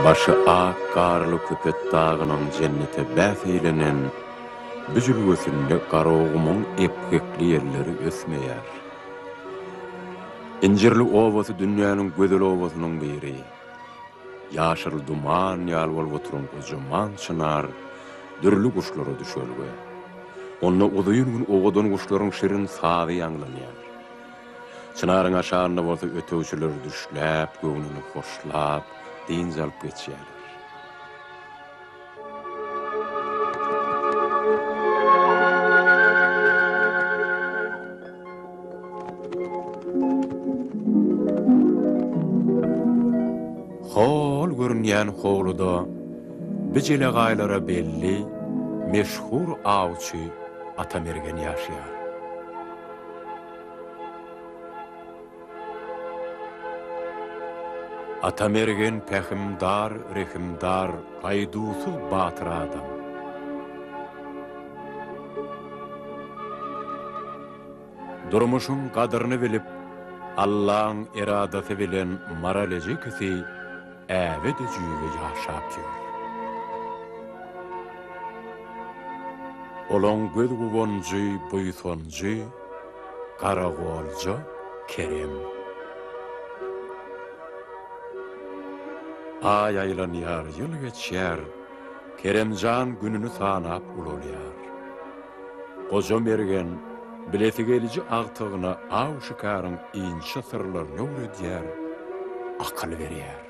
Başı ak garly köpet dağının cennete bäseylenen büjülgösünde garogumyň epkekli yerleri ösmeýär. İncirli ovasy dünýäniň gözel owasynyň biri. Ýaşyl duman ýaly bolup oturan kojaman çınar dürli guşlara düşölge. Onda uzyň gün owadan guşlaryň şirin sagy ýanglanýar. Çınaryň aşagynda bolsa ötewçiler düşläp, göwnüni hoşlap, diň alyp geçýärler. Hol görünýän howluda bijile gaýlara belli, meşhur awçy Atamergen ýaşaýar. Atamergen pehimdar, rehimdar, gaýdusuz batyr adam. Durmuşyň gadyryny bilip, Allah'ın iradesi bilen maralejy kisi äbede jüýge ýaşap ýör. Olaň göz gugonjy, buýsonjy, garagolja Kerem. Ay aýlanýar, ýyl geçýär, Keremjan gününi sanap ululýar. Goja mergen bileti gelici agtygyna aw şykaryň inşa sırlaryny öwredýär, akyl berýär.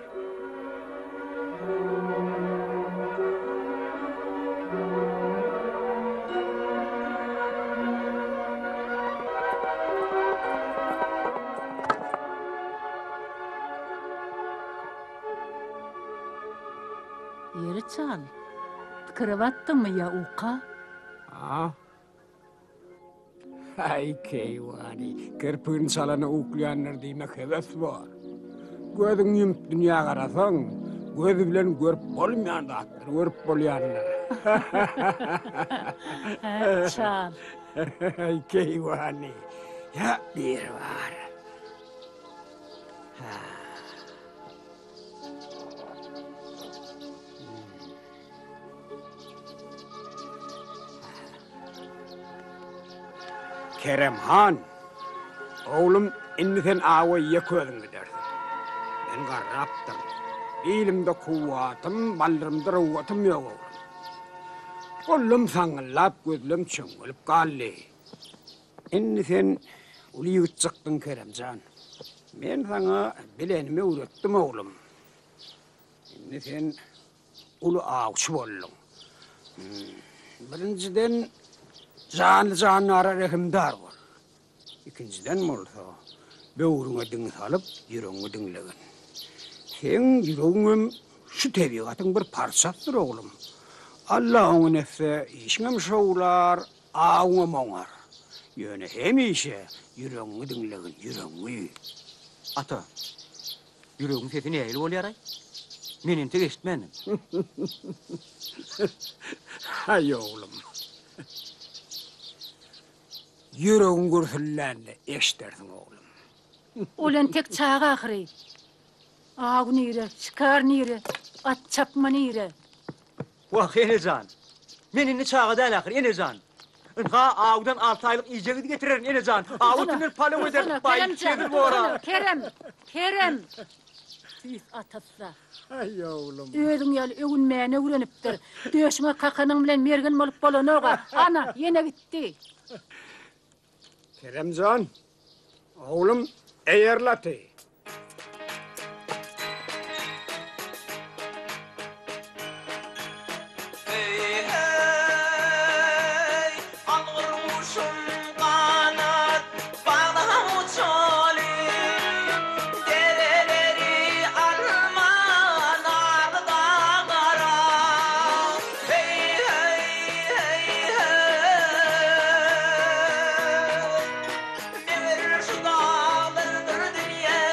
Yeriçal, kıravattın mı ya uka? Ay keyvani, kirpin salana uklayanlar diýmek heves var. Gözüň ýumyp dünýä garasaň, gözü bilen görüp bolmaýanlar, görüp bolýanlar. Çal. Ay keyvani, ya bir var. Keremhan, oğlum inni sen awa ýeközüň gidersin. Men garapdyr. Dilimde kuwatym, baldyrymda ruwatym ýok oğlum. Gollum saňyllap, gözlem çöňülip galdy. Inni sen uly ýygytjykdyň Keremjan. Men saňa bilenimi öwretdim oğlum. Inni sen uly awçy boldun. Birinciden canly rehimdar var. İkinciden bolsa, böwrüňe diň salyp, ýüregiňe diňlegen. Sen ýüregiňem şu tebigatyň bir parçasydyr oglum. Allah oňa nefse işiňem şowlar, aňa moňar. Ýöne hemişe ýüregiňe diňlegen, ýüregiňi. Ata, ýüregiň sesi näýil bolýar? Meni tek eşitmenim. Hay oglum. Yüreğin gürüllendi, eşdersin oğlum. Olan tek çağa ahri. Ağ nire, çıkar nire, at çapma nire. Wah, enejan. Menini çağa da alakır, enejan. Ha, ağdan 6 aylık iyicegi getirerin, enejan. Ağı tünür palav eder, bayım çevir bu ara. Kerem. Siz atasa. Ay oğlum. Ödün ýaly öwünmäne öwrenipdir. Döşüňe kakanyň bilen mergen bolup bolanoga. Ana, ýene gitdi. Keremcan, oğlum eýerlati. Şu dağlardır dünya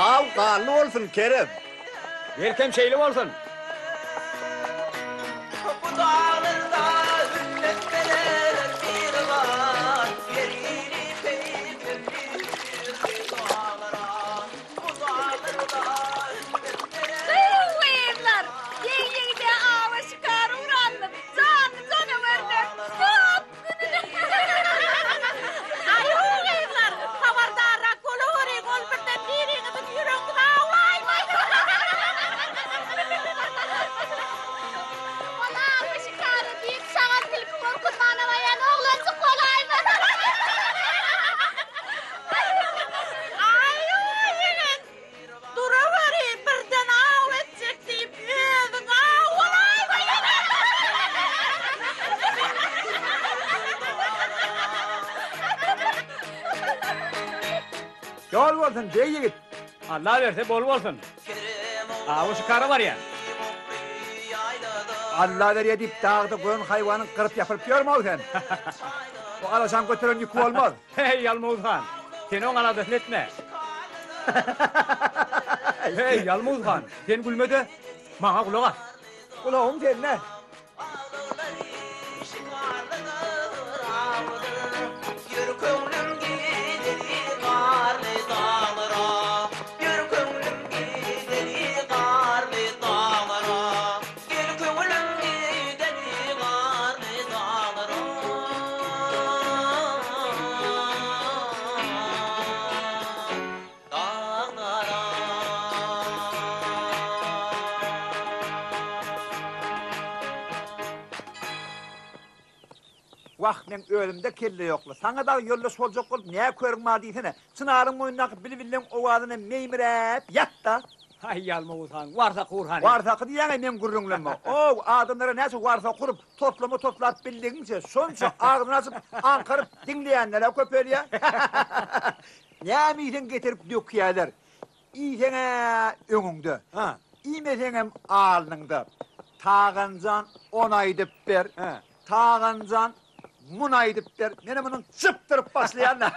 Av qarlı olsun Kerem. Yelkem şeyli olsun. Bu dağlarda hünnetmeler bir var. Yerini peygamber bir dağlara. Bu dağlarda Evler, yengide ağla çıkar uğrandım. Canım öldüm. Stop! Ay evler, havardara kolori golbette birini bir yürek ağlay. Ona ağla çıkarı deyip şahat bilip korkutmana vayan oğlansı kolay mı? Ay yengin, duravari birden ağla edecek deyip ödün ağlay mı? Yol olsun dey yigit. Allah verse bol olsun. Aa, o şıkarı var ya. Allah veriyor deyip dağda koyun hayvanın kırıp yapıp görme ol sen. O alasan götüren yükü olmaz. Hey Yalmuz Han. Seni ona adı etme. Hey Yalmuz Han. Sen gülme de. Bana kulak at. Kulağım seninle. Yürü köngülüm gideri karlı dağlara. Yürü köngülüm gideri karlı dağlara. Yürü köngülüm gideri karlı dağlara. Vah men ölümde kelle yokla. Sana da yolla solcak olup neye körünme diysene. Çınarın boyundaki bilibilen ovadına meymirep yatta. Hay Yalmuz Han. Varsa Kurhan. Varsa kı diyene men gurrunglama. O adamlara nasıl varsa kurup toplayıp bildiğince sonça ağzını açıp ankarıp dinleyenlere köpöl ya. Ne miyden getirip döküyeler. İyisene önünde. Ha. İyimesene ağlında. Tağıncan onaydıp ber. Ha. Tağıncan munaydıp der. Mene bunun çıptırıp başlayanlar.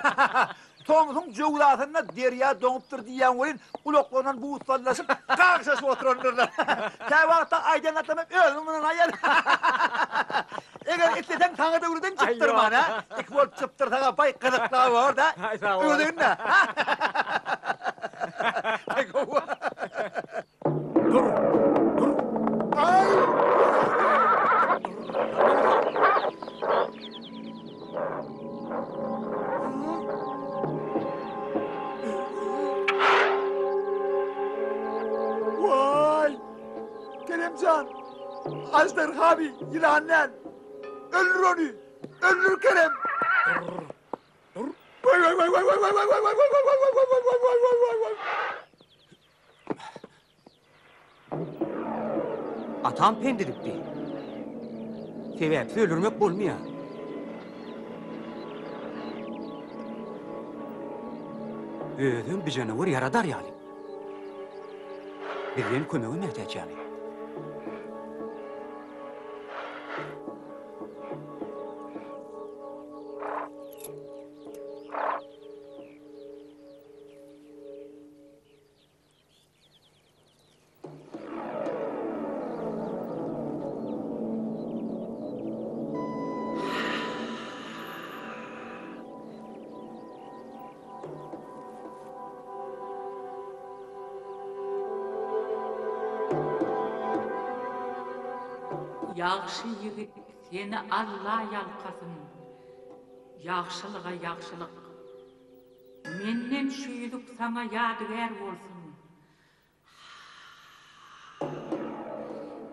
Tomuzun cöğlatında derya donuptur diyen oyun uloklarından bu ustallaşıp karşısı otururlar. Tevakta aydan atlamam ölümünün ayar. Eğer etleten tanıda vurdan çıptırman ha. İkbol çıptır sana bay kırıklığa var da. Ay, sağ ol. Öldün ne? Vay! Keremcan! Ajdar abi, yılanlar! Öldür onu! Öldür Kerem! Vay vay vay vay vay vay vay vay vay vay vay vay vay vay vay vay vay vay vay! Atam pendiripti. Sebep ölürmek olmuyor. Özüm bir canavar yaradar yani. Birinin kömeği mertec yani. Yaxşı yigit, seni Allah yalqasın. Yaxşılığa yaxşılık. Menden şüylük sana yadigar olsun.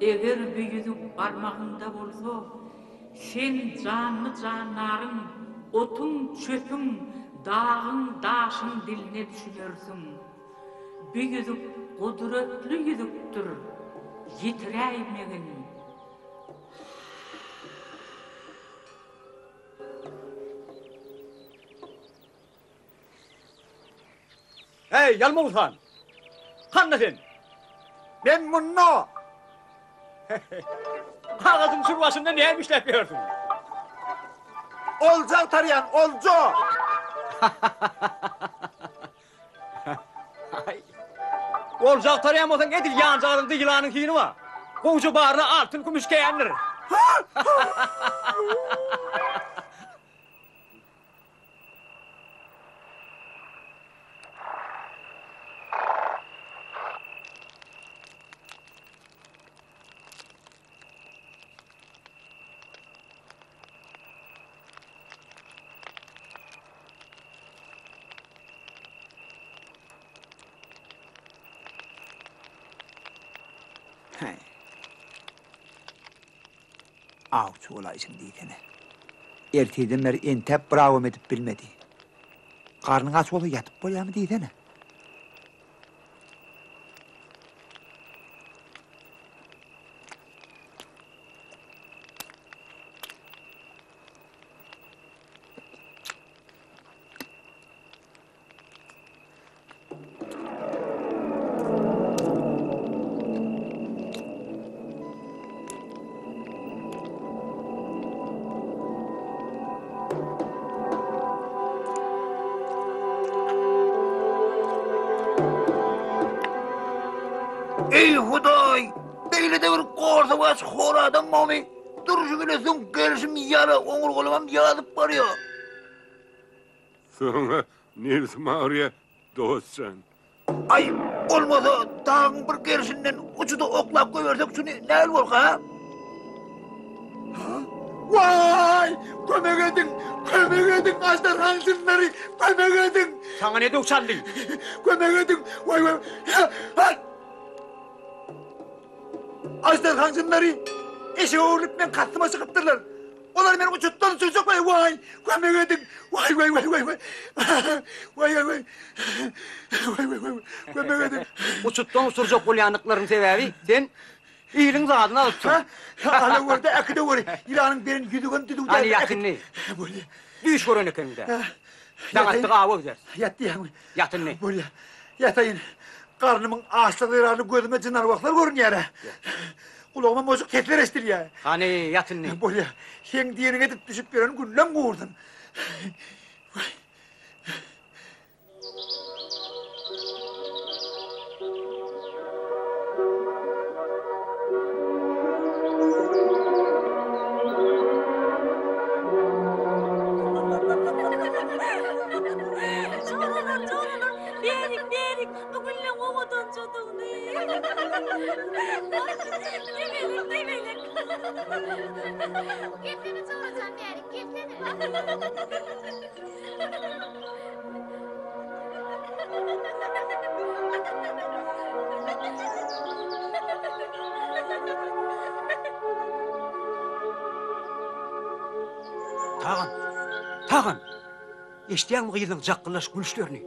Eğer büyüdük parmağında bolsa, sen canlı canların, otun çöpün, dağın daşın diline düşünürsün. Büyüdük kudretli yüzüktür, yitireymeyin. Hey Yalmuz Han! Hanna sen? Ben bunu! Ağzın şurvasında ne işletiyorsun? Olca tarayan, olca! Olacak tarayamazsan edil yancağının yılanın hini var. Koğucu bağrına altın kumuş keyenler. Avcı olaysın diýdene. Erteden beri entep bravo edip bilmedi. Karnın aç olup yatıp bolýarmy diýdene. Ey Huday! Beyle de bir korsa baş hor adam mami. Duruşu gülesin gerişim yara, onur kolamam yaradıp barıyor. Sonra neresi oraya dostsan? Ay olmasa dağın bir gerişinden uçuda oklap koyversek şunu ne olur ha? Vay! Kömek edin aslan hansınları, kömek edin! Sana ne doksanlı? Kömek edin, vay! Hay! Aslan hansınları, eşe uğurlup ben kastıma çıkıptırlar. Onlar beni uçuttan sürsek vay! Kömek edin, vay! Kömek edin. Uçuttan usuracak bolyanlıkların sebebi sen iyiliğin zadını alıpsın. Hala orada akıda var. İlanın benim yüzüğün düdüğü. Hani yakın ne? Böyle. Düş korun ekinde. Dağıttık ağabey der. Yattı ya. Yatın ne? Böyle. Yatayın. Karnımın ağaçlıklarını gözüme cınar baklar görünüyor. Kulağıma mozuk tetler estir ya. Hani yatın ne? Böyle. Sen diyenin edip düşüp veren güllem kurdun. Berik, bugünle ovadan çatıldı. Demelik. Kefleni çoğuracan Berik, kefleni. Tağın. Eşdiyen mi kıyıdın cakkılaş gülüşlerini?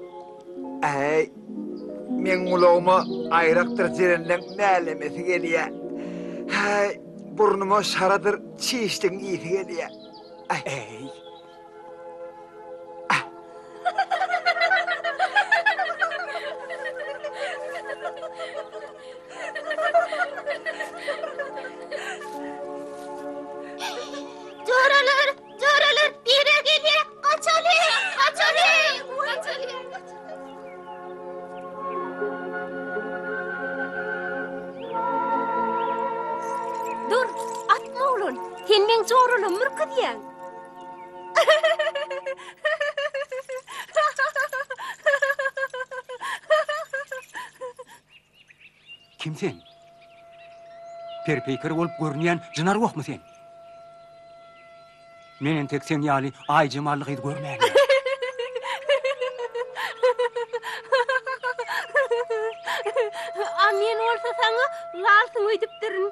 Men ulağıma ayraktır cerenden mälemesi geliyor. Burnuma şaradır çiğiştin iyisi geliyor. Ey. Coralar, bire geliyor, kaçalım. Dur, atma oğlum. Sen men coralım mırkı diyen. Kim sen? Perpeykar olup görünýän jynar okmy sen? Menen tek sen ýaly ay jemallygy görmäň. Men olsa sana lalsın öýdüpdirin.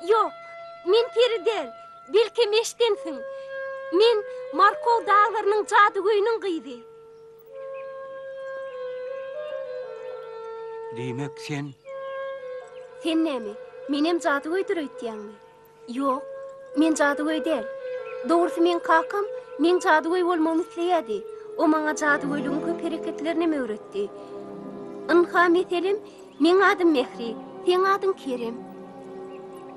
Yok, men peri del. Belki meştensin. Men Markov dağlarının jadugoýunyň gyzy. Diýmek sen Sen näme? Menem jadugoýdur öýtýänmi? Yok, men jadugoý del. Dogrusu men kakam, men jadugoý bolmamy isleýärdi. O maňa jadugoýlygyň köp hereketlerini öwretdi. Ynha meselim, men adym Mehri, sen adyn Kerem.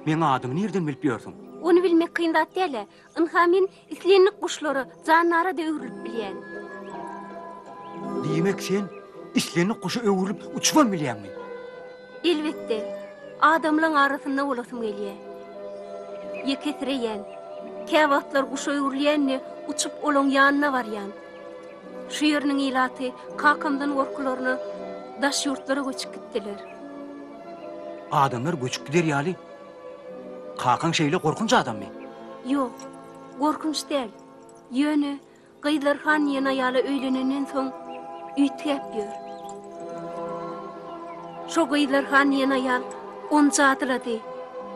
men adymy nerden bilip ýörsiň? Onu bilmek kıyındat dele. Ynha men islenlik kuşlary, janlara da öwrülip bilýän. Diýmek sen islenlik kuşy öwrülip uçman bilýänmi? Elbette, adamlan arasında olasım geliye. Yeketreyen, kevatlar kuşoy urlayanne uçup olon yanına varyan. Şu yerinin ilatı kakamdan orkularını daş yurtlara göçüp gittiler. Adamlar göçüp gider yali. Kakan şeyle korkunç adam mı? Yok, korkunç değil. Yönü, Gıydarhan yana yala öğlenenden son üytü yapıyor. Şu Gıydarhan yana yal, on cadıladı,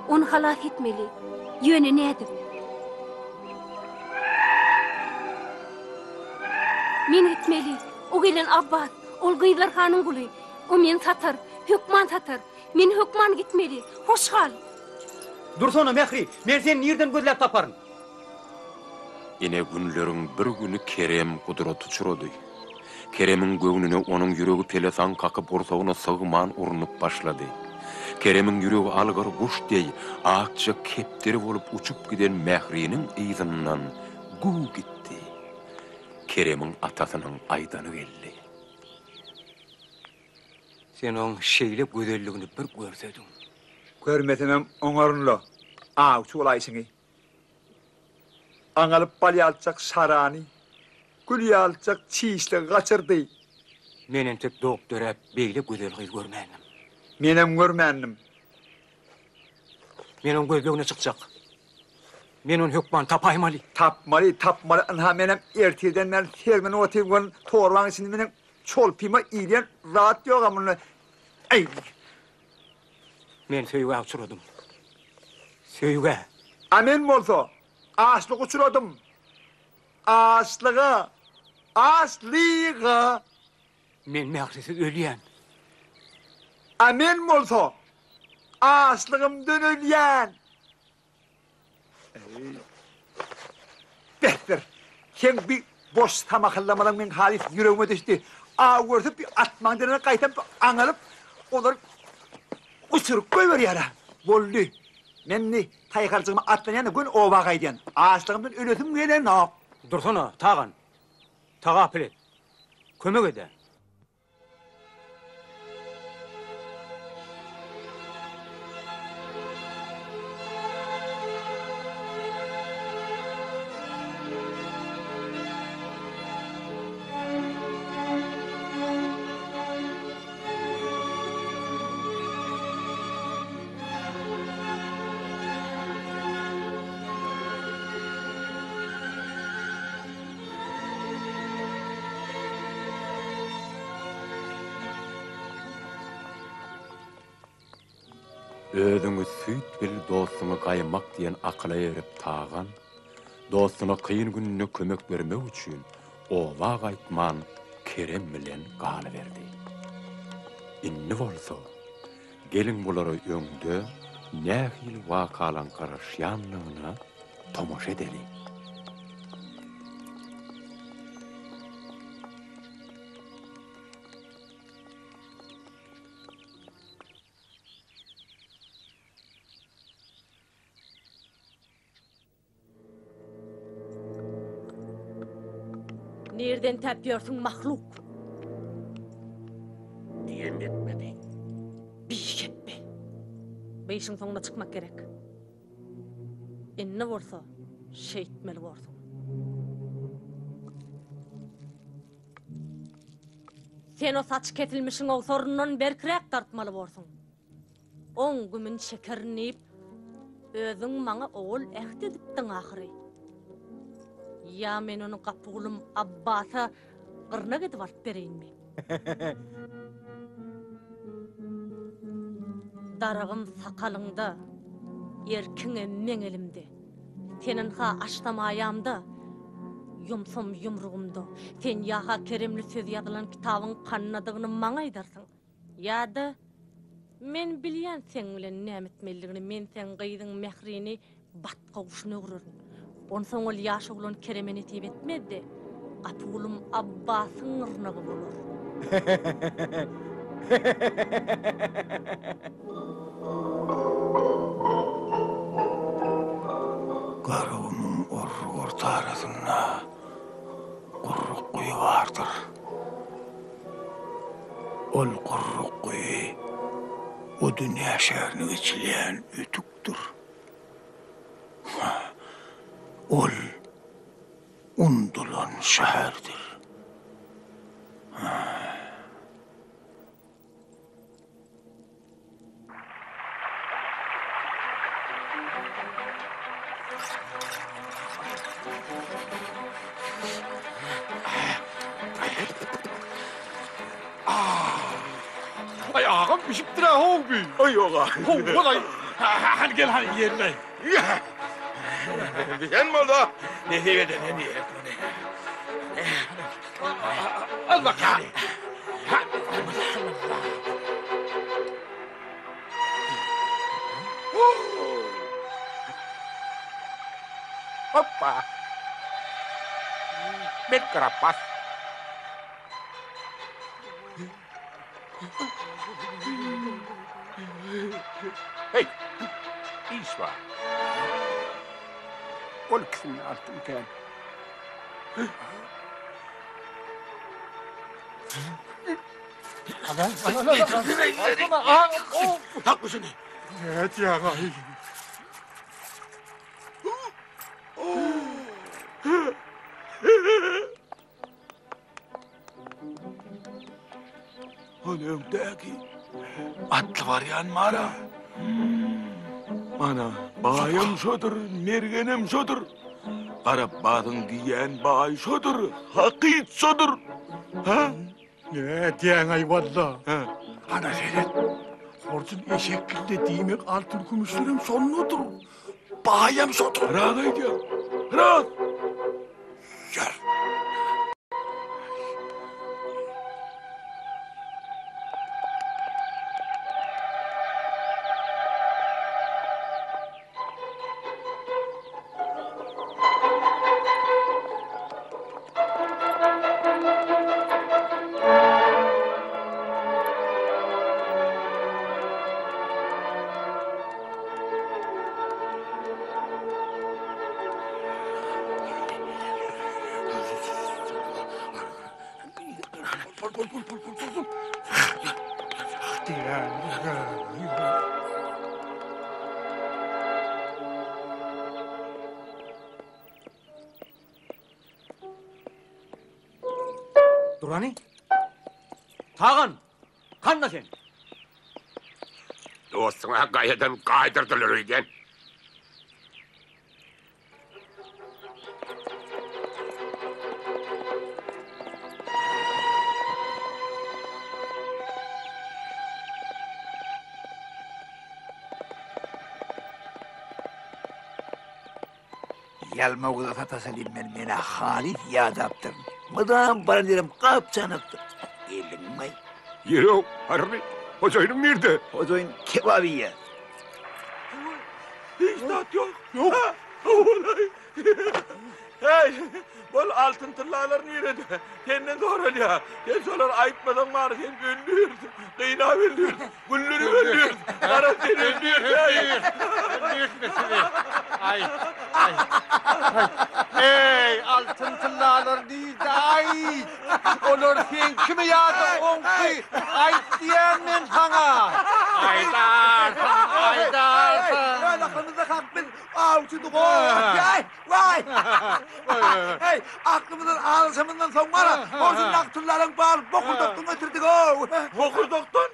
on halat etmeli. Yönü ne edip? Men etmeli, o gelen abbat, ol Gıydarhan'ın kulu. O men satar, hükman satar. Men hükman gitmeli, hoş hal. Dursana Mehri, men seni nereden gözlep taparım? Ine günlerin bir günü Kerem kudret uçurdu. Kerem'in göğnüne onun yüreği telesan kakıp orsağına sığman urunup başladı. Kerem'in yüreği algar kuş dey, ağaçça kepteri olup uçup giden Mehri'nin izininden gu gitti. Kerem'in atasının aydanı geldi. Sen onun şeyle güzelliğini bir görsedin. Görmetemem oňarynla. Awçy bolaýsyňy. Aňalyp balyalçak sarany, gülýalçak çiýişle gaçyrdy. Menen tek doktor hep beýle güzel gyz görmänim. Menem görmändim. Men on gözlegine çykjak. Men on hükman tapaýmaly. Tapmaly. Anha menem erteden men fermeni otygan torwaň içinde menem çolpyma iýlen rahat ýok amyny. Ey, Men söýüge uçuradym. Söýüge. amen bolsa, aslyg uçuradym. Aslyga. Men mähsiz ölýän. Amen bolsa, aslygymdan ölýän. Behter, sen bir boş tamaklamadan men halis yüreğime düştü. Ağırtıp bir atmanlarına qaytap aňalyp, olar uçurup koyver yara. Boldy. Menni taýgarjygyma atlanýan gün oba gaýdyan. Aslygymdan ölesim gelen nak. Dursana, tagan. Taga apile. Kömek ede. Özüňi süýt bil dostuňy gaýmak diýen akla erip tagan, dostuna kıyın gününe kömek bermek üçin owa gaýtman Kerem bilen galyberdi. Inni bolsa, gelin bulara öňde nähil wakalan garaşýanlygyna tomoşa edeli. Nereden tapıyorsun mahluk? Diýen etmedi. Bir etme. Beýişiň soňuna çykmak gerek. Enne bolsa, şeýtmeli bolsun. Sen o saç ketilmişiň o sorundan berkirek tartmaly bolsun. 10 gümün şekerini yip, özüň maňa ogul ähd edipdiň ahyry. Ya men onu kapulum Abbasa gırna gidip alıp bereyinmi? Daragım sakalыңda, erkin emmeň elimde. Senin ha açtamayamda, yumsum yumruğumda. Sen yaha Keremli söz yazılan kitabın kannadygyny maňa aýdarsyň. Ýa-da men bilýän sen bilen nämetmelligini, men sen gyzyň mehrini batga uşuna guraryn. Onsoň ol ýaşy ulan Keremeni tip etmedi. Apulum Abbasyň ırnagy bolar. Garabımın orta arasında kurruk kuyu vardır. Ol kurruk kuyu o dünya şehrini geçileyen ütüktür. Ol undulan şehirdir. Ay ağam pişiptir ha hobi. Ay yoga. Hobi hadi gel hadi yerine. Sen mi oldu? Ne diyedin ne diyedin? Al bak hadi. Hoppa. Bet kerapas. Hey, iş var. Ol kısmını attım kan. Haklısın. Evet ya. Önümdeki atlı var yan mara. Ana bayım şudur, mergenim şudur. Arap badın diyen bay şudur, hakit şudur. Ha? Ne diyen ay valla. Ana seyret. Horcun eşekinde değmek altın kumuşlarım sonludur. Bayım şudur. Rahat ya. Rahat. Gel. Durani? Tağın, kanna sen. Dostuna gayeden kaydırdılar öyle. Yalma uza satasalim ben mena Halit yadaptım. Mıdam bana derim kapçanıktır. Elinmay. Yürü, harbi. Hocayım nerede? Hocoyun kebabiye. Hiç tat yok. Yok. Ha, olay. Hey, bol altın tırlarlar nerede? Kendine doğru ya. Sen solar ayıtmadan var, sen öldürdün. Kıyna öldürdün. Güllürü öldürdün. Ara seni öldürdün. Ay, ay. Hey, altın tıllalar değil de ay. Olur sen kimi yadın onki? Ay diyen men sana. Aydarsın, aydarsın. Ya lafınıza kalkmış. Avuçuduk o. Vay, vay. Hey, aklımızın ağrısımından son var. Orsun laktırların bağırıp bokurdoktun götürdük o. Bokurdoktan?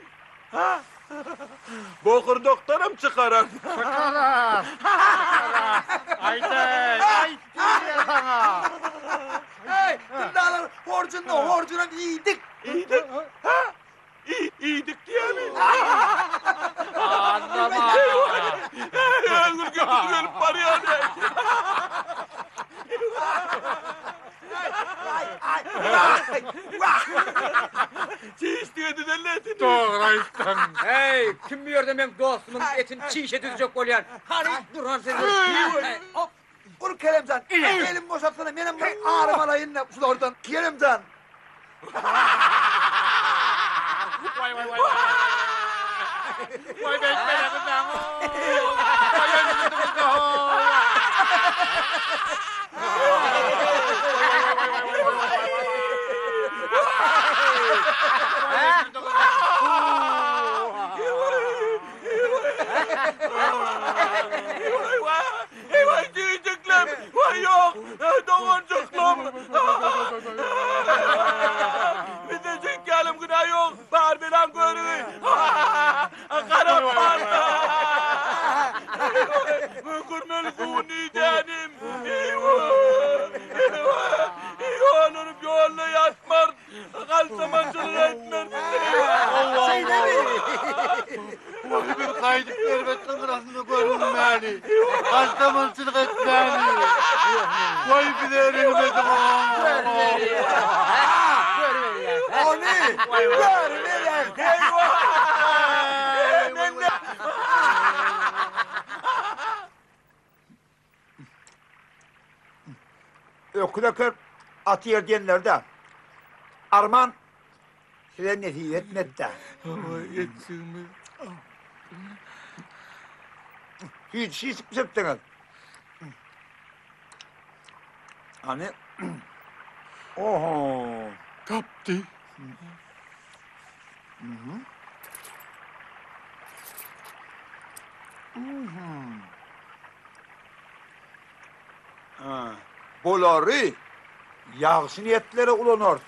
Ha? Bokurdoktanım çıkarar. Çıkarar. Haydi, haydi sana. Hey, tırdalar horcunda, horcuna iyiydik. İyiydik. Ha? İyiydik diye mi? Anlama. Öldür gözünü var yani. Çiğ istiyordun elletin. Doğru istem. Hey, kim bilir de ben dostumun etin çiğ düzecek olayan. Hani duran seni. Hop. Vur Keremcan, elim boşaltsana, benim ağrım alayın ne şurada oradan. Keremcan. Vay vay vay. Vay ben kızım. Vay ben kızım. yoğuncukluğum. Bir de çekelim günah yok. Var bilen görüyor. Karap var. Gürmeli kuni denim. Olurum yolla yatmar. Kalsamancılık etmez. Şey de mi? Vay bir kaydık elbette sırasını görünmeli. Kastamansızlık etmeli. Vay bir de erilmedim. O ne? Görmeyek. Ökülekör at yer diyenlerde Arman size nesihat etmedi de. Etsin mi? Hiç şey sıkmışsınız. Hani oho. Kaptı. Ha. Bolary yaxşı niyetlere ulanır.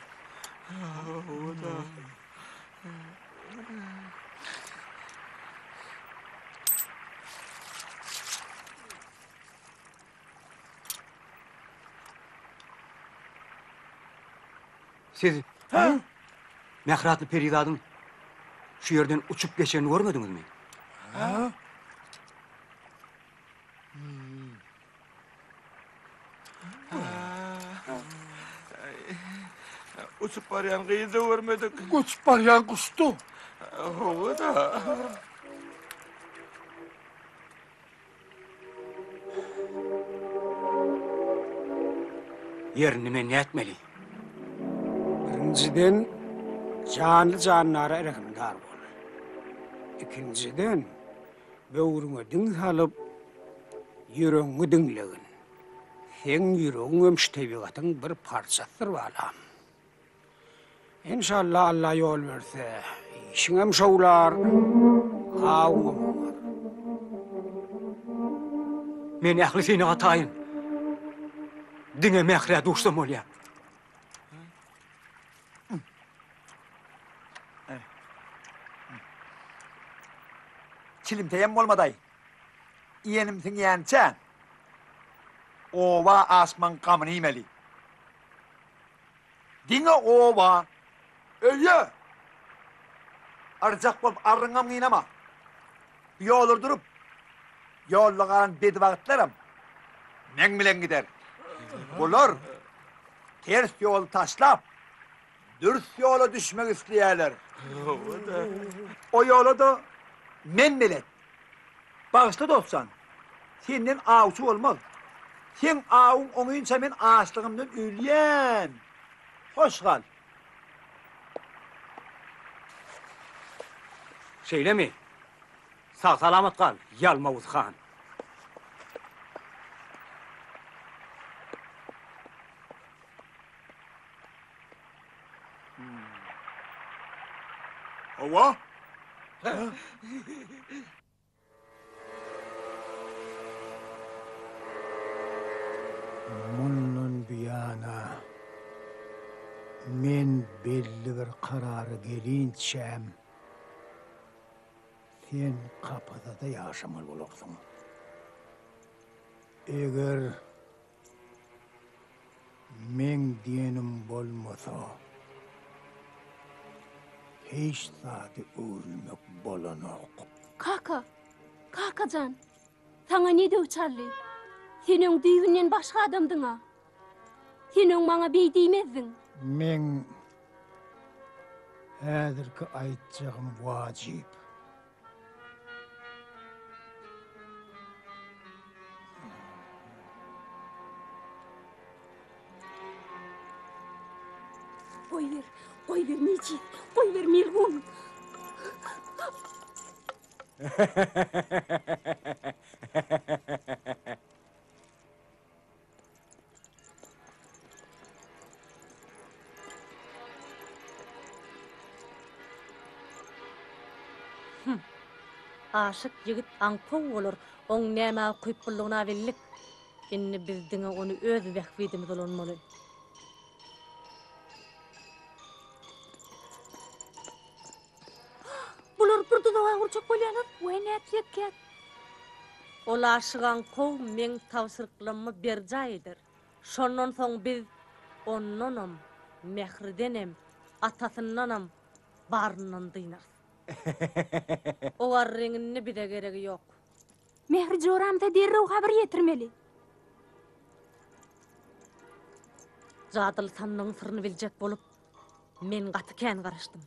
Siz Mehratlı Peridad'ın şu yerden uçup geçeni görmediniz mi? Uçup arayan kıyıda görmedik. Uçup arayan kustu. O da. Yerine ne etmeli? Birinciden canlı canlara erkimdar bol. İkinciden böğrüňe diň salyp ýüregiňi diňlegin. Sen ýüregiň ömüştebigatyň bir parçasydyr balam. İnşallah Allah yol verse, işiňem şowlar, gawum. Men ähli seni atayın. Diňe mehre dostum bolýar. Çilimteyem bolmaday. Iyenimsin ýançan. Ova asman kamını yemeli. Dine ova. Öyle. Arcak bolup arrıngam ginama. Yolur durup yollagaran bedibagtlarım men bilen gider. Bular ters yol taşlap dürüst yola düşmek isteýärler. O yola da men bilet. Bağışla dostsan. Senden ağuçu olmaz. Sen ağun oňuyňça men ağaçlygymdan ölýän. Hoş gal. Söylemi. Sağ salamat kal, Yalmavuz Han. Ova? Mundan biyana men belli bir kararı gelinçem sen kapıda da yaşamalı olursun. Eğer men diyenim bolmasa hiç zati ölmek bolanok. Kakacan, sana ne diyor Charlie? Senin düğünden başka adamdın ha. Senin bana beydiğmezdin. Men häzirki aýtjagym wajip. Koy ver Mecit, koy ver Melhun. Aşık yigit aňpow bolar, oň näme küýp bolgyna bellik. Inni bizdiňe onu öz wähbidimiz bolanmaly. Bular burada da agurçak bolýarlar. Weynät ýetken. Ol aşygan kow meň tawsyryklarymmy berjaýdyr. Şondan soň biz onnanam, mehridenem, atasyndanam, baryndan dynar. Olar reňini bide geregi ýok. Mehri joramda derrew habar ýetirmeli. Jadıl sannyň syryny biljek bolup, men gaty kän garaşdym.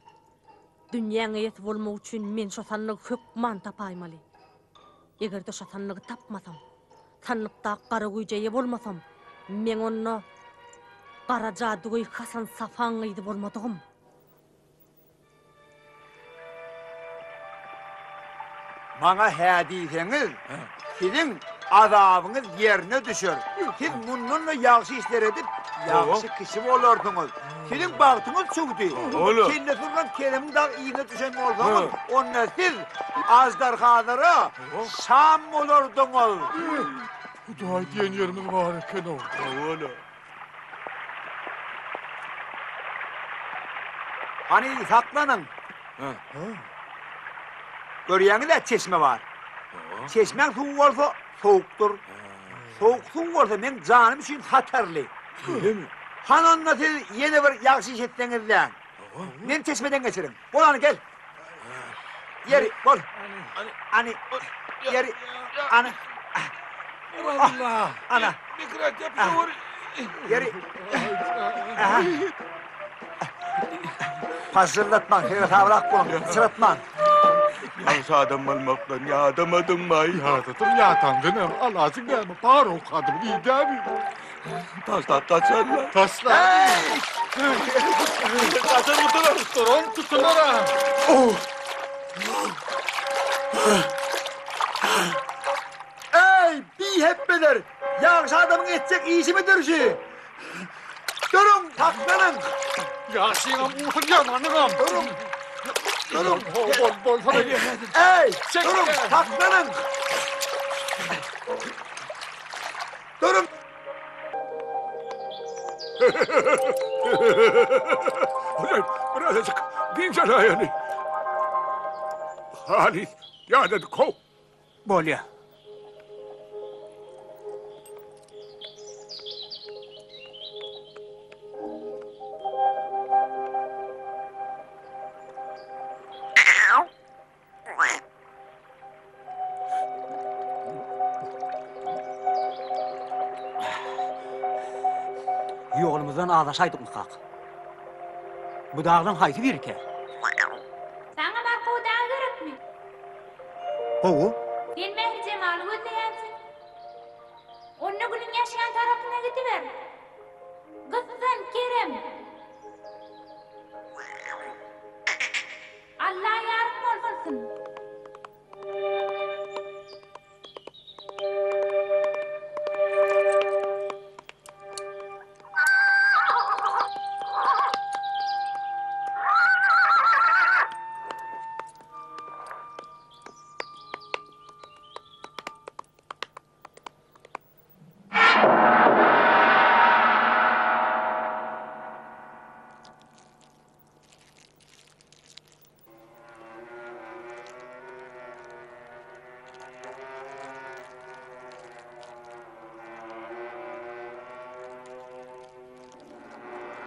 Dünýäň ýetip bolmak üçin men şo sannygy hökman tapaýmaly. Egerde şo sannygy tapmasam, sanlykda gara güýjeýe bolmasam, men onu gara jadugy Hasan Safan ýydy bolmadygym. Bana hädiýseňiz, sizin azabınız yerine düşer. Siz bununla yaxşı işler edip, yaxşı kişi bolardyňyz. Sizin bagtyňyz çugdy. Kende turgan Kerim dag iýine düşen bolsaňyz, onda siz azdarhadara şam bolardyňyz. Hudaý diýen ýerimiz bar eken o. Ola. Hani saklanın. Görýäňiz çeşme var. Çeşmeň suw bolsa soğuktur. Soğuk suw bolsa men janym üçin hatarly. Hananna siz ýene bir ýagşy iş etdiňizden. Men çeşmeden geçirim. Bolany gel. Yeri bol. Ani yeri ana. Allah. Ana. Mikrat yapıyor. Yeri. Hazırlatman, evet avrak bolun, sıratman. Yalnız adam olmaktan yadamadım mı? Yadadım yadandın ama Allah'ın gelme bağır okadım iyiydi abi. Tasla taşarlar. Tasla. Taşar mutlaka tuturun tutunlara. Ey bir hep beler. Yağış adamın edecek iyisi midir ki? Durun taklanın. Yaşayın uğur yamanım. Durun. Durun. Bol sana gel. Ey durun taklanın. Durun. Ulan birazcık dinçel ayağını. Halit ya dedi kov. Bolya. Yolumuzdan ağlaşaydık mı kalk? Bu dağdan haydi bir ke. Sana barka o dağa gerek mi? Kovu? Sen Mehri Cemal'ı gözleyensin. Onun günün yaşayan tarafına gidiver. Kızsan Kerem. Allah yardım olsun.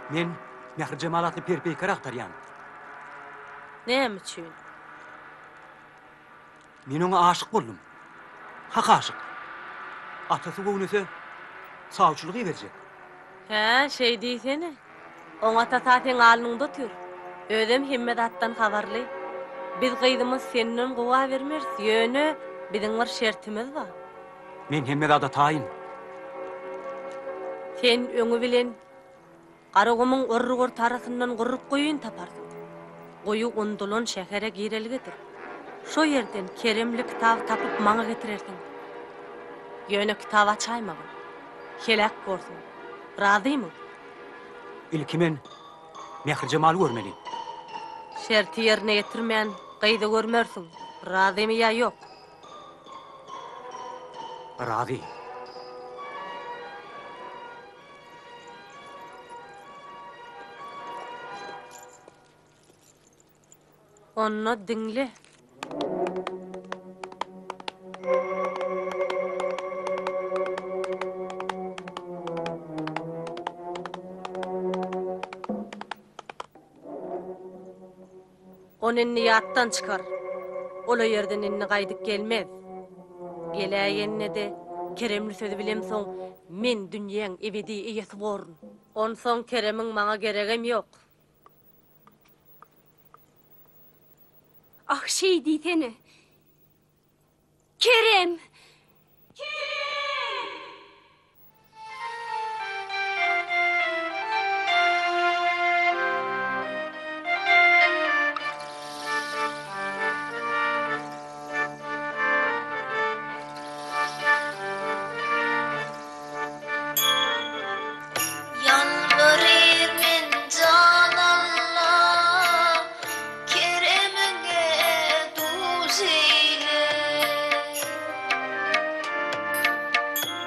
Men Mehri Cemal adlı perpeykar aktaryan. Näme üçin? Men ona aşık boldum. Hak aşık. Atası gownese sağçılık edecek. He, şey diýsene. Oňa tasaten alnynda tür. Özüm himmet attan habarly. Biz gydymyz senden gowa bermez. Ýöne biziň bir şertimiz bar. Men hemmede taýyn. Sen öňü bilen Qaragumyň orrugur tarasyndan gurrup goýun taparsyň. Goýu undulan şähere girelgidir. Şo ýerden Keremli kitap tapyp maňa getirersiň. Ýöne kitap açaýmagyn. Helak bolsun. Razymy? İlki men Mehri Cemal'ı görmeli. Şerti ýerine ýetirmän gaýda görmersiň. Razymy ýa ýok? Razi. Onu dinle. Onu niyattan çıkar. Ola yerden inni qaydıp gelmez. Geləyenne de Keremli sözü bilem soň men dünýäň ebedi eýesi borun. On soň Keremiň maňa geregem ýok. Ah şey diýsene. Kerem! Yalvarır men can Allah, Kerem'e duz eyle.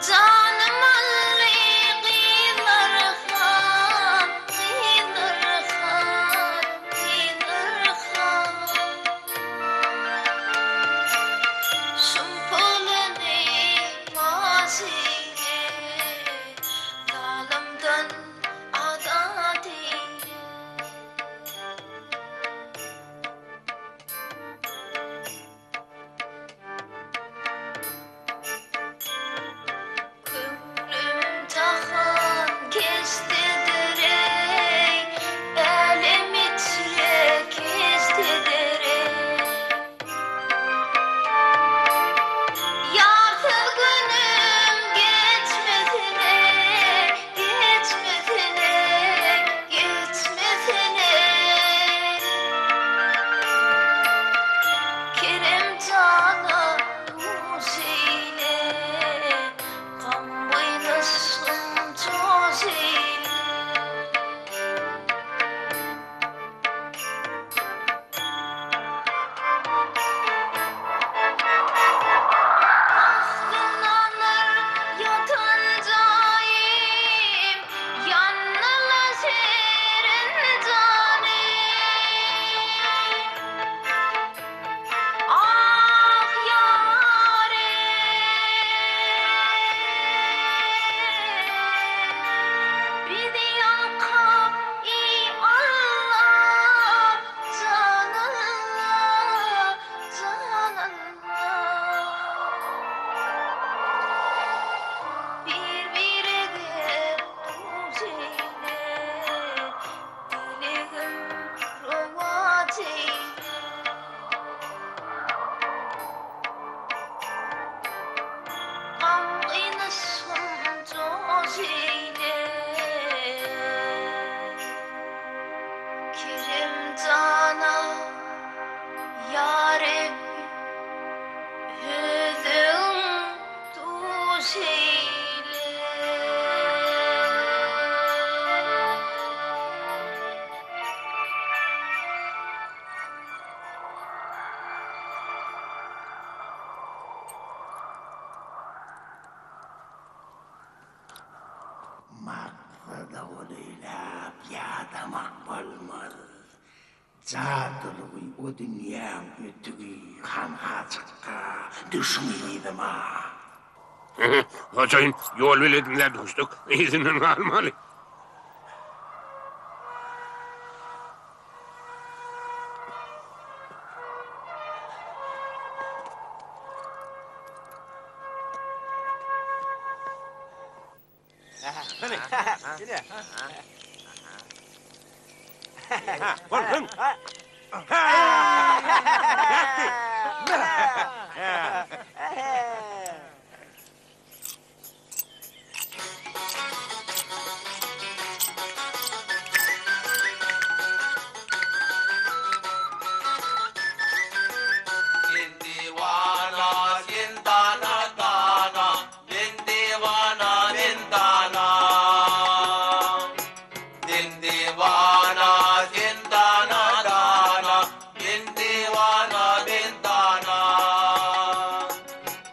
Canım alli qiylarxan, qiylarxan, qiylarxan. Sumpulani mazile, zalimdan azad eyle. Kömrüm tahan kestidir ey, elim içre kestidir ey. Yartı günüm geçmesin ey, geçmesin ey, geçmesin ey. Kerem cana duz eyle, kan boynasın toz eyle. Aklınlanır yatancayım, yanına serin canim. Ah yarim, bizi yakap ey Allah, can Allah, can Allah. Birbirine duz eyle, dileğim rovat eyle. Gamgynysın toz eyle. Kerem cana yarem özüň duz eyle. Maqsada olayla piyada maqbalmaz. Zadılığı o dünyanın ötüğü kanha çıkka düşmeydim ha. Hoşayın yol biletler düştük. İzinin almalı.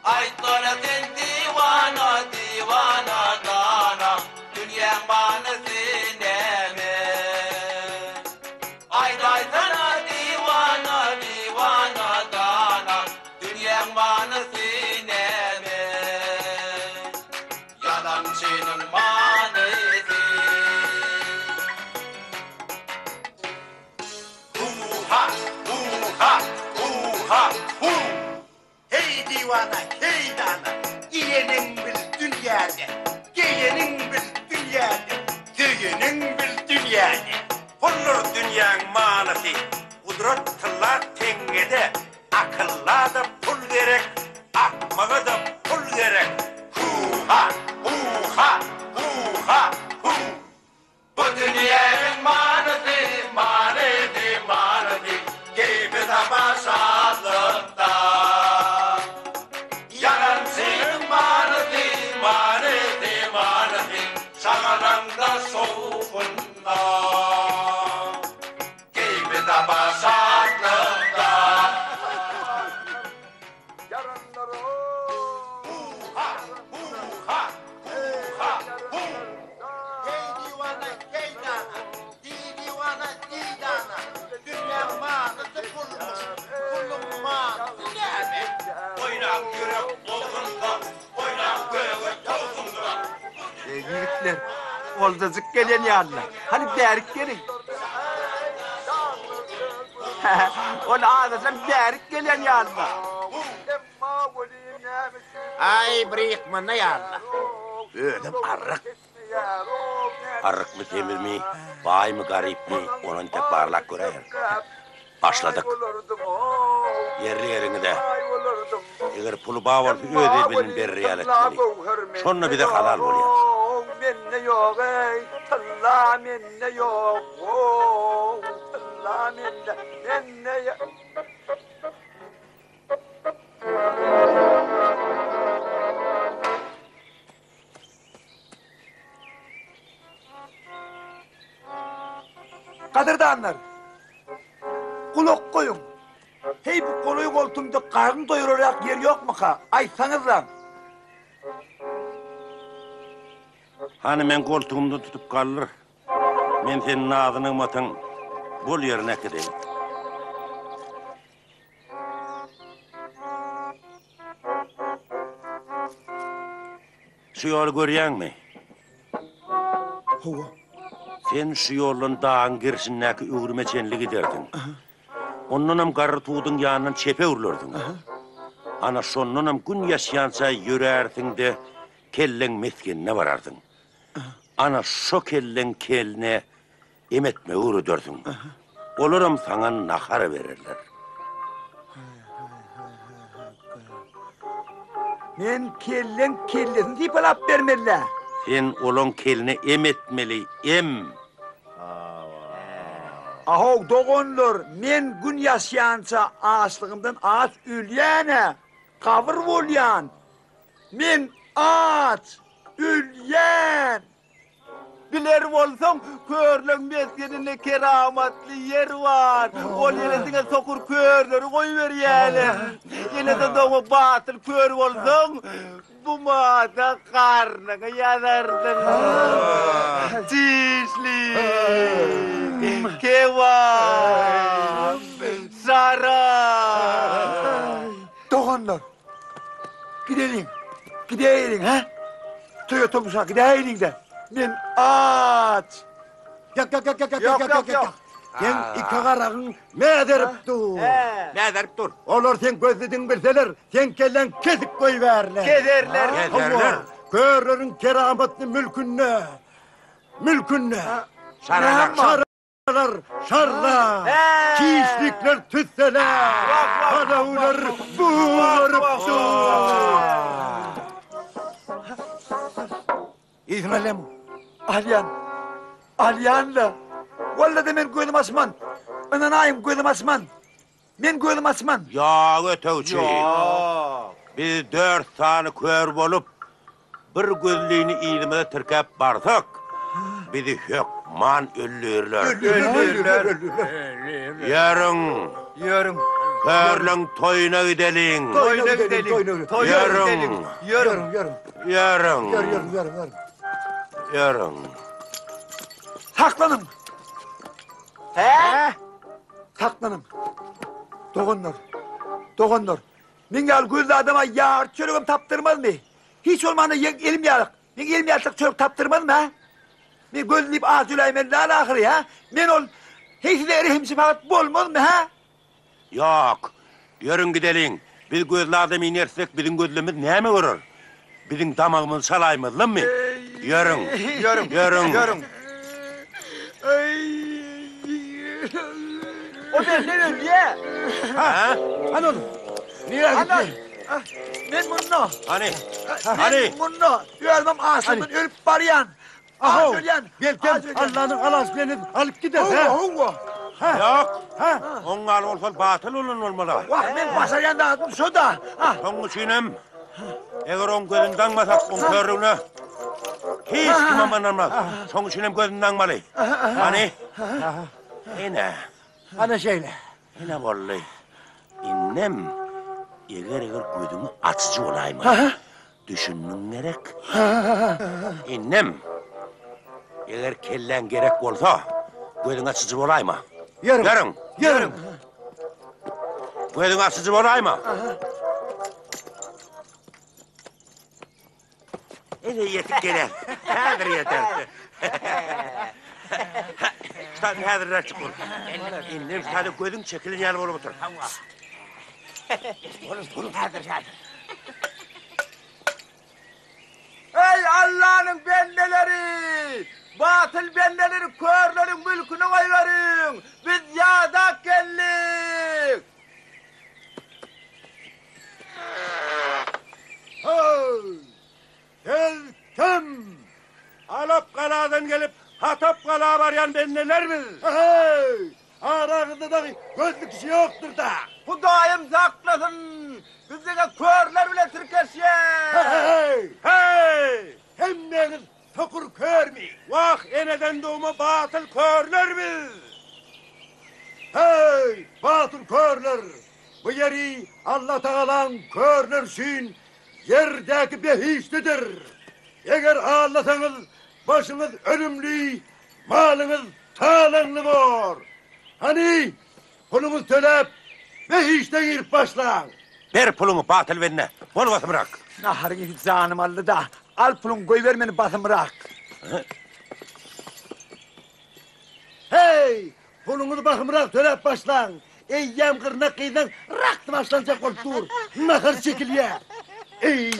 Ay Senin bir dünyanı, bulur dünyanın manası. Kudretler tengede, akılla da pul gerek, akmağa da pul gerek. Hu-ha, hu-ha, hu-ha, hu. Bu dünyanın manası, manası, manası. Gibi tamaşalıkta. Yaran senin manası, manası, manası. Sağalanda soğukunda. Gibi tamaşalıkta. Yiğitler, oldacık gelen yanına. Hani derik gelin. Onu ağlasam derik gelen yanına. Ay bırakma ne yanına. Ödüm arık. Arık mı temir mi, bay mı garip mi, onun tek parlak görelim. Başladık. Yerli yerini de. Eğer pulu bağ var, öde benim bir realiteli. Sonra bir de halal oluyor. Menne yok ey, talla menne yok. Talla menne yok. Kadırdanlar, kulak koyun. Hey bu konuyu koltuğumda karnı doyuracak yer yok mu ha? Aytsanız lan. Hani men koltuğumda tutup kalır. Men senin ağzını matan bol yerine gideyim. Şu yolu görüyen mi? Hova. Sen şu yolun dağın girişindeki üğürmeçenli giderdin. Onunla karı tuğdun yanından çepe urlardın. Ana sonunla gün yaşayansa yürerdin de kellen metkenine varardın. Ana şu kellen keline emetme uğrudurdun. Olurum sana nakara verirler. Men kellen deyip alap vermeliler. Sen olon keline emetmeli, em. Aho doğonlar, men gün yaşayansa ağaçlığımdan ağaç ülyene, kavur volyan. Men ağaç, ülyen. Biler olsam, körlün meskeninde keramatli yer var. O yeresine sokur körleri koyuver yani. Yine de doğu batıl kör olsam, bu mağda karnına yanardın. Çişli, kevan, saray. Doğanlar, gidelim ha? Toy otobüse gidelim de. Men aç. Yak. Sen iki karağın ne deriptu? Ne derip dur? Olur sen gözledin bilseler, sen kellen kesik koyverler. Kederler. Körlerin kerametli mülkünne. Şarlar. Çiğslikler tütseler. Kanavlar buğuruptu. İzmir'le mi? Alyan'la. Vallahi men gözüm asman. Ananayım gözüm asman. Men gözüm asman. Ya ötevçi. Biz 4 tane kör bolup bir gözlüğünü iğnimde tırkap barsak bizi hökman öldürürler. Yarın körlün toyuna gidelim. Yarın. Saklanın. He? Saklanın. Doğunlar. Men gel gözlü adama yağır çörüğüm taptırmaz mı? Hiç olmadı elim yarık. Men elim yarık çörük taptırmaz mı ha? Men gözleyip ağız ülaymen daha ahırı ha? Men ol hiç de erihimsi fakat bolmaz mı ha? Yok. Yarın gidelim. Biz gözlü adam inersek bizim gözlüğümüz ne mi vurur? Bizim damağımız salaymaz lan mı? Yarın. O benden önce. Ha? Hani oğlum? Niye Ana. gitti? Ben bunu. Hani? Ben bunu. Ölmem ağzımdan ölüp barayan. Aha, Söyleyen. belki Allah'ın alas beni alıp gider. Hova. Yok. Onlar olsa batıl olun olmalı. Vah ben basayan da adım soda. Son düşünüm. Eğer on gözünden masak on körüğünü. Hiç kim amanamaz. Son düşünüm gözünden malı. Hani? Yine. Ana şeyle. Yine vallahi. İnnem. Eğer gözümü açıcı olayım. Düşünün gerek. İnnem. Eğer kellen gerek olsa gözün açıcı olayım. Yarın. Yarın. Gözün açıcı olayım. Yetip gelir. Hadır yeter. Hadi hadırlar çıkın. İndim hadi gözün çekilin yanı olup otur. Ey Allah'ın bendeleri! Batıl bendeleri körlerin mülkünü koyverin. Biz yağda geldik. Geldim. Alap kaladan gelip Hatap kalağa varyan ben neler mi? Arağında da gözlük kişi yoktur da. Hudayım saklasın. Bize körler bile Türkeşye. Hey! Hemmeniz sokur kör mü? Vah eneden doğma batıl körler mi? Hey! Batıl körler! Bu yeri Allah Teala'nın körlersin, yerdeki behiştidir. Eğer ağlasanız başınız ölümlü, malınız sağlamlı var. Hani pulumuz tölep, behişte girip başlan. Ver pulunu batıl verine. Bol bası bırak. Naharın gidip zanım aldı da. Al pulun koy vermeni basın bırak. Hey! Pulumuzu bakım bırak tölep başlan. Eyyem kırnak kıydan raktı başlanacak dur. Nakır çekiliye. Ey!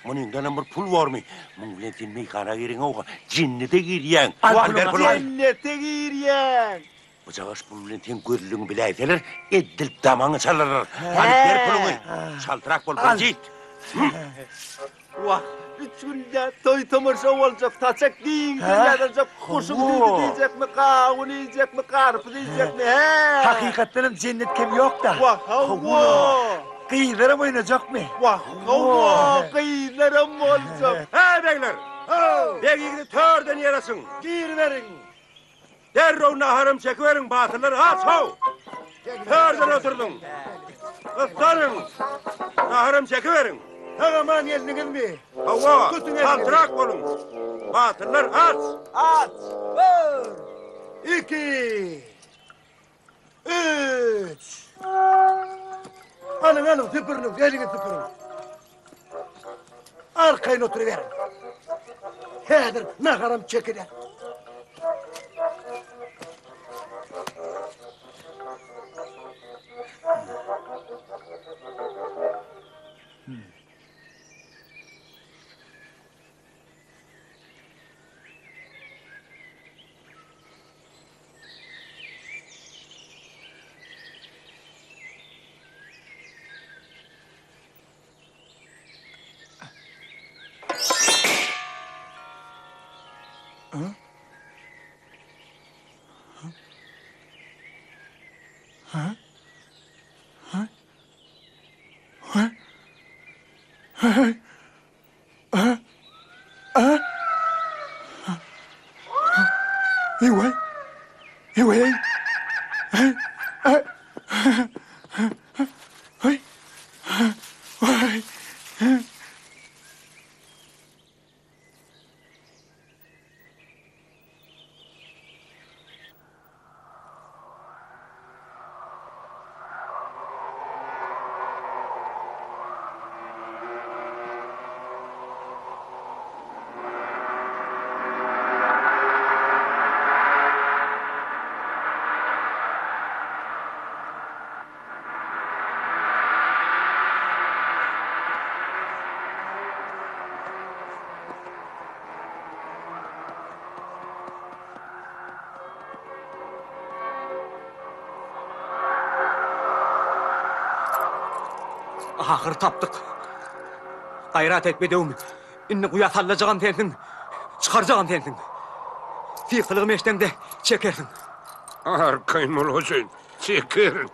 Bunun dönem bir pul var mı? Mungletin meykana girin oğa. Cinnete giriyen. Al Var pulunu, ver pulunu. Cennete giriyen. Bu çavaş mungletin gözlüğünü bile ederler. Eddil damanı çalarlar. Hadi ver pulunu. Çaltırak bol bacit. Vah. 3 günde toy tamarşa olacak, taçak giyin, dinlenecek, kuşum düğünü diyecek mi, kavun yiyecek mi, karpuz yiyecek mi, he? Hakikaten cennet kem yok da. Vah, havva! Kıyılarım oynayacak mı? Vah, havva! Kıyılarım olacak. Hey beyler! Begiğini törden yarasın. Gir verin. Derrow naharım çekiverin batılları aç hav. Törden oturdun. Islanın. Naharım çekiverin. Aman eliniz mi? Hava, saltırak olun. Batıllar aç. Aç. Bir, iki, üç. Alın tıpırınız, elini tıpırın. Arkayın oturuverin. Hedir, nakarım çekilir. Ahır taptık. Gayrat etmediğim, inni kuya sallacağım sensin, çıkaracağım sensin. Fikılığım eşten de çekersin. Arkayın mol Hüseyin. Çekerim.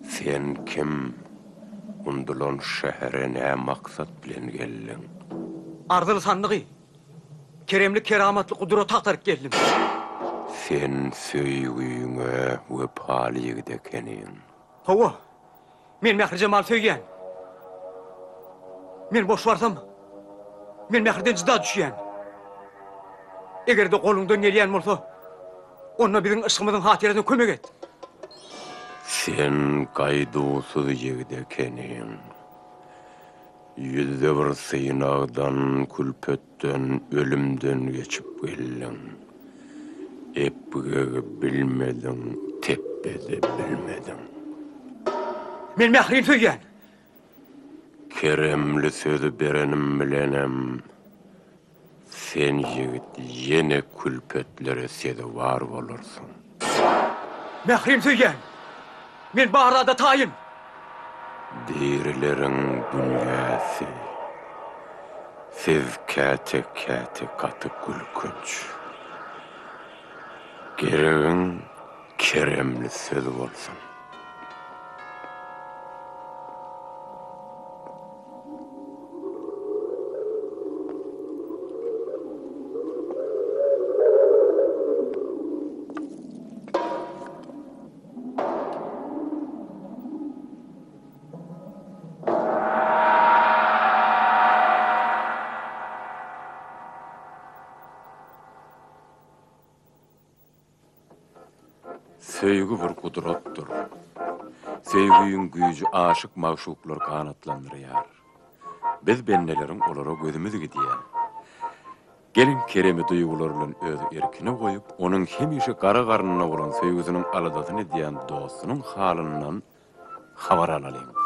Sen kim? Undulan şehre ne maksat bilen gelin? Ardılı sandığı, keremli keramatlı kudret aktarıp geldim. Sen söýgüýüňe wepalygy dekenin. Hova, men Mehri Cemal söygen. Men boş varsam, men Mehri'den cıda düşýän. Eger de kolundan gelýän bolsa, onna bizim ışığımızın hatirasına kömek et. Sen gaýdusuz ýigdekenin. Yüzde bir synagdan, külpötten, ölümden geçip gelin. Epgege bilmedin, teppede bilmedin. Men Mehri'ni söygen. Keremli sözü berenim bilenem. Sen yigit yine külpötlere sedi var olursun. Mehri'ni söygen. Men Bahra'da tayin. Dirilerin dünyası. Siz kate katı gülkünç. Gereğin keremli söz olsun. Söýgü bir kudratdyr. Sevgiýiň güýji aşyk magşuklar kanatlandyrýar. Biz benneleriň olara gözümüz gidýär. Gelin keremi duýgular bilen öz erkine goýup, onuň hemişe gara garnyna bolan söýgüsiniň aladasyny diýen dostunyň halyndan habar alalyň.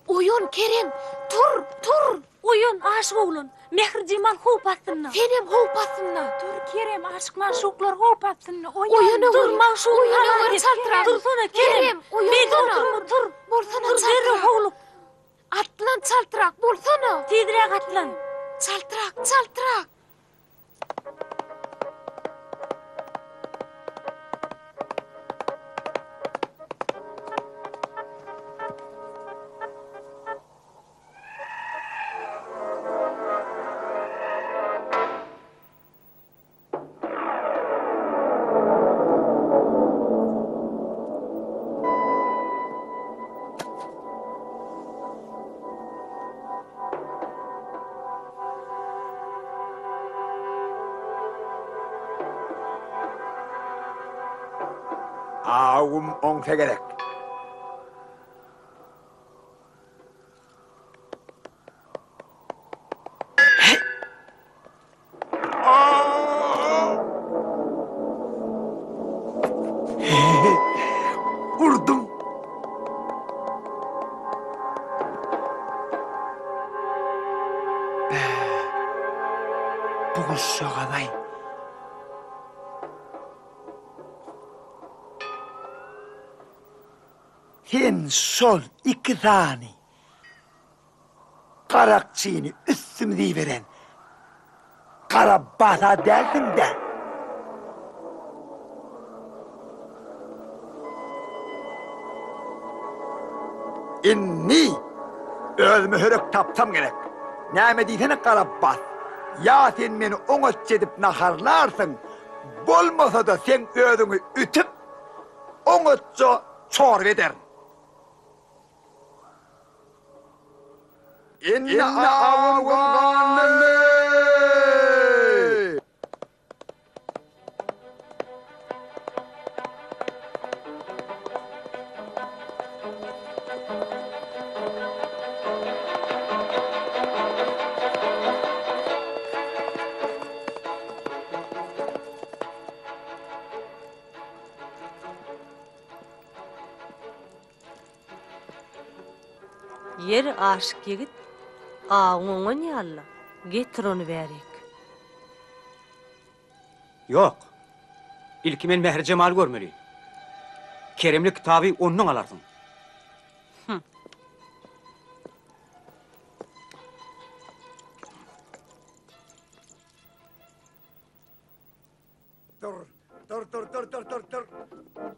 Uyun Kerem, tur. Uyun aşık oğlun. Mehri Cemal hop atsınna. Senem hop atsınna. Dur Kerem, aşık maşuklar hop atsınna. Uyun dur maşuk. Uyun saltıra. Dursana Kerem. Uyun Tur. Bolsana Dur saltıra. oğlum. Atlan saltırak, bolsana. Tidirek atlan. Saltırak. Ağım onsa gerek. Vurdum. Bu soğanay. Sen sol iki tane karakçığını üstümde veren kara bata derdim de. İnni ölmühürük taptam gerek. Näme diýsene kara bat. Ya sen meni oňa çedip naharlarsın. Bolmasa da sen ödüňi ütüp oňa çor eder. İnne avganlı. Yer aşık yigit, ağıňa ýalla, getir onu bärik. Yok. İlki men Meher Cemal görmeli. Keremli kitaby ondan alardın.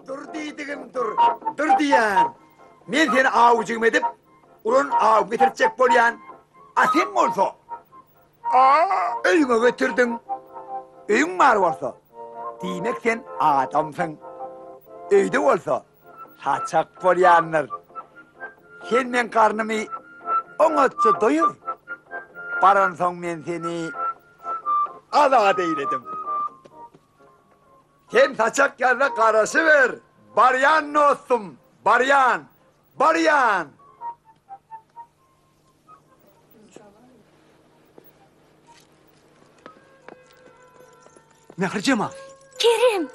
Dur diýdigim dur. Dur diýän. Men seni awjygym edip, urun aw getirjek bolýan. A sen bolsa? Öýüňe getirdiň. Öýüň bar bolsa, diýmek sen adamsyň. Öýde bolsa, saçak bolýanlar. Sen men karnymy oňatça doýur. Baran soň men seni azat eýledim. Sen saçak yerine karası ver. Baryan dostum, baryan, baryan. Meher Cemal. Kerem.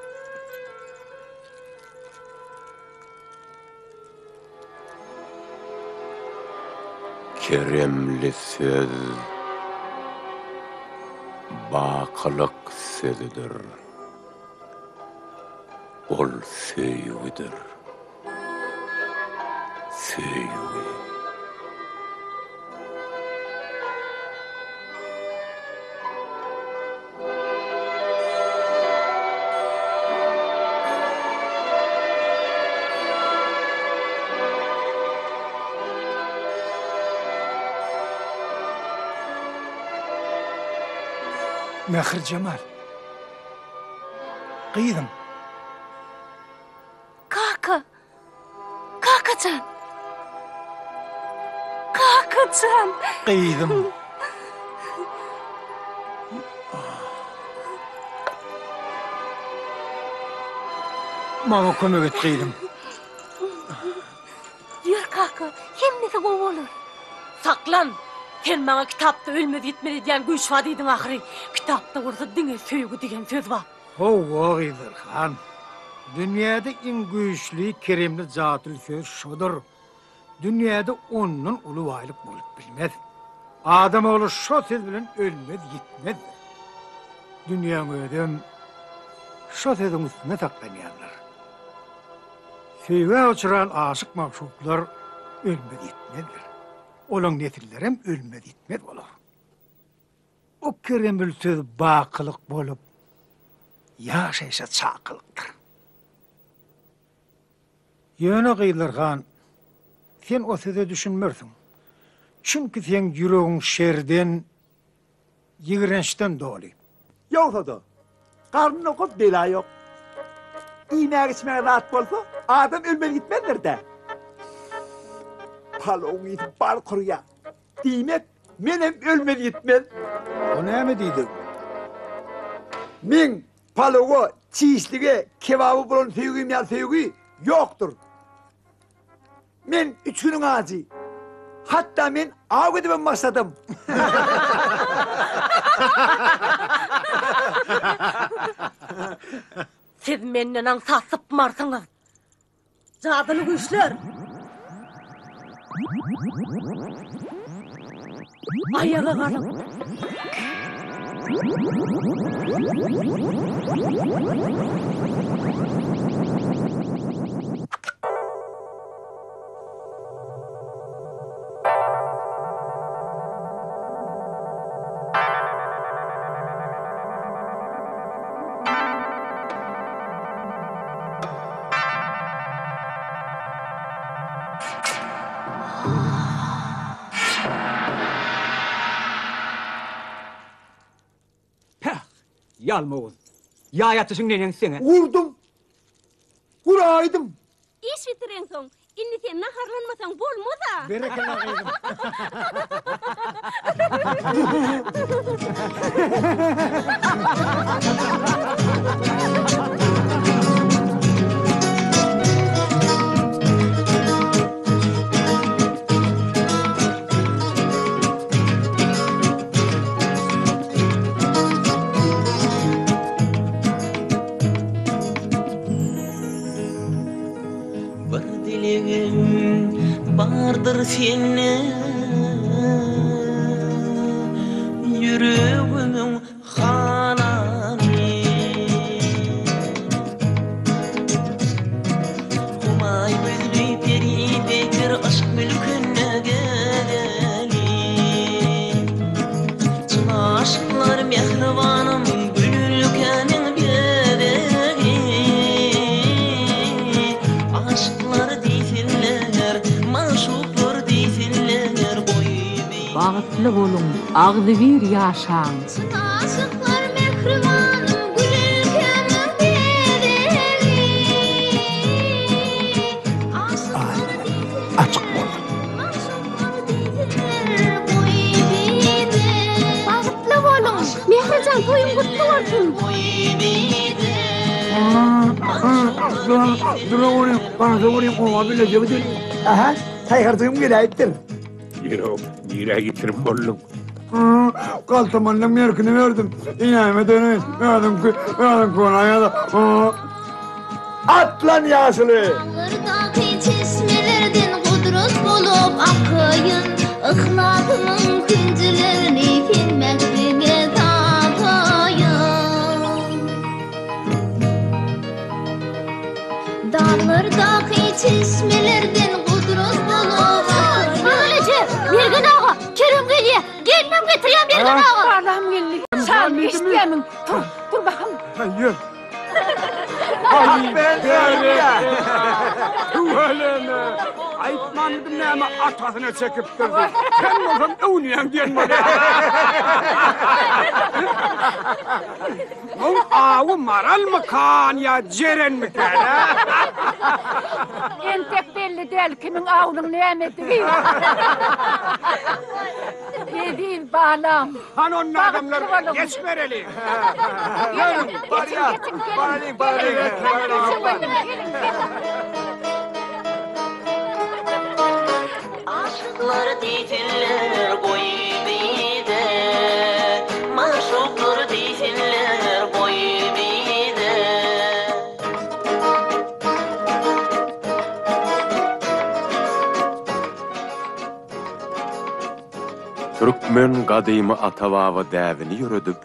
Keremli söz bakılık sözüdür. Ol söýügidir. Söýügi. Meher Cemal. Kıydım. Kakacan. Kakacan. Kıydım. Bana kömek et kıydım. Yür kaka, hemmesi gov olur. Saklan! Sen maňa kitapda ölmedi gitmeli diýen güýç wadiýdiň ahyry. Kitapda bolsa diňe söýgü diýen söz bar. Hova Gıydırhan. Dünyada en güýçli keremli zatyl söz şudur. Dünyada onun ulu waýlyk bolup bilmez. Adam oğlu şo söz bilen ölmez gitmez. Dünýäň ödem şo sözüň üstüne saklanýarlar. Söýge uçuran aşyk maksutlar ölmez gitmezler. Olaň nesillerem ölmez gitmez bolar. O keremli söz bakylyk bolup ýaşaýsa çakylykdyr. Ýöne Gıydırhan, sen o söze düşünmersin. Çünkü sen yüreğin şerden, yigirençten dolu. Yoksa da, karnın okup bela yok. İğneğe içmeye rahat bolsa, adam ölmeli gitmezler de. Paloğun yitip bal kuruya. Demek, menem ölmeli gitmez. O näme diýdi? Men paloğu, çiğislige, kebabı bulan söýgüm ýa söýgü, yoktur. Men üçünün ağzı. Hatta men ağ edip masladım. Siz menden ansasıp marsınız. Cadılı güçler. Ayağa kalın. Yalmağız. Ya yatısın nenen sene. Vurdum. Vuraydım. İş bitiren son. İnni sen naharlanmasan bolmaz ha. Berekella kıydım. Bardır seni yüreğimin hanani Humay gözlü peri bekir aşk mülküne geleli Çıla aşklar mehribanım gülülkenin bedeli Aşklar değiller maşuklar değiller Bağıtlı bolun, ağlı bir yaşan. Aşıklar mehribanım gül ülkemin bedeli Açık bol. Bağıtlı bolun. Mehrican toyun kutlu olsun. Dur oraya, bana oraya koma bile cebedin. Aha, sayhartığım gerektir. Yok, yere getirip oldum. Kaltamanla miyarkını verdim. İnayime dönüyorum. Verdim konaya da. At lan Yasılı. Dağlardaki çeşmelerden kudret bulup akıyın Ihlatımın küncülerini filmekliğe tapayın Dağlardaki çeşmelerden kudret bulup akıyın Böylece Mirgin ağa, Kerim geliyor. Gelmem getireyim Mirgin ağa. Allah'ım geldi. Sen isteyemin. Dur bakalım. Hayır. Ay ben ya. Tuvalene. Ayıpmandım ne ama atasını çekip durdu. Sen olsam evniyen gelmedi. Bu avu maral mı kan ya ceren mi kan ha? En tek belli değil kimin ağının nimeti değil. Ne değil bağlam. Han onun adamları geç vereli. Gelin, Geçin. Bari. Aşıklar değiller boy bide Maşuklar değiller boy bide Türkmen gadymı atavava dävini yürüdüp,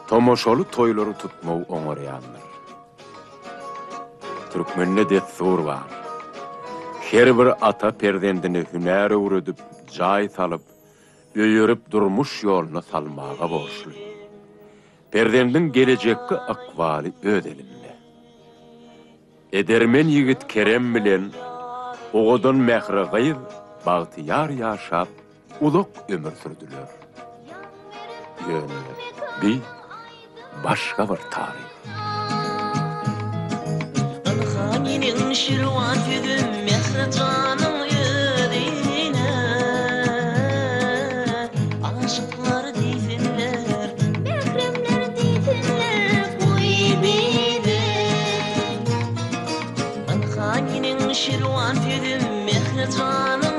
tomoşalı toyları tutmağı oňarýanlar. Türkmenne detsur var. Her bir ata perdendini hünäre urudup, jay salıp, öýürüp durmuş ýoluna salmaga borçly. Perdendin gelecekki akwaly öz elinde. Edermen yigit Kerem bilen oğodun mehri gyz, bagtyar ýaşap, uluk ömür sürdüler. Ýöne bir başga bir tarih. Anhaninin şirwan tüdüm mehri canım ödine Aşıklar değiller Mehremler değiller boy bide haninin şirvan tüdüm mehri canım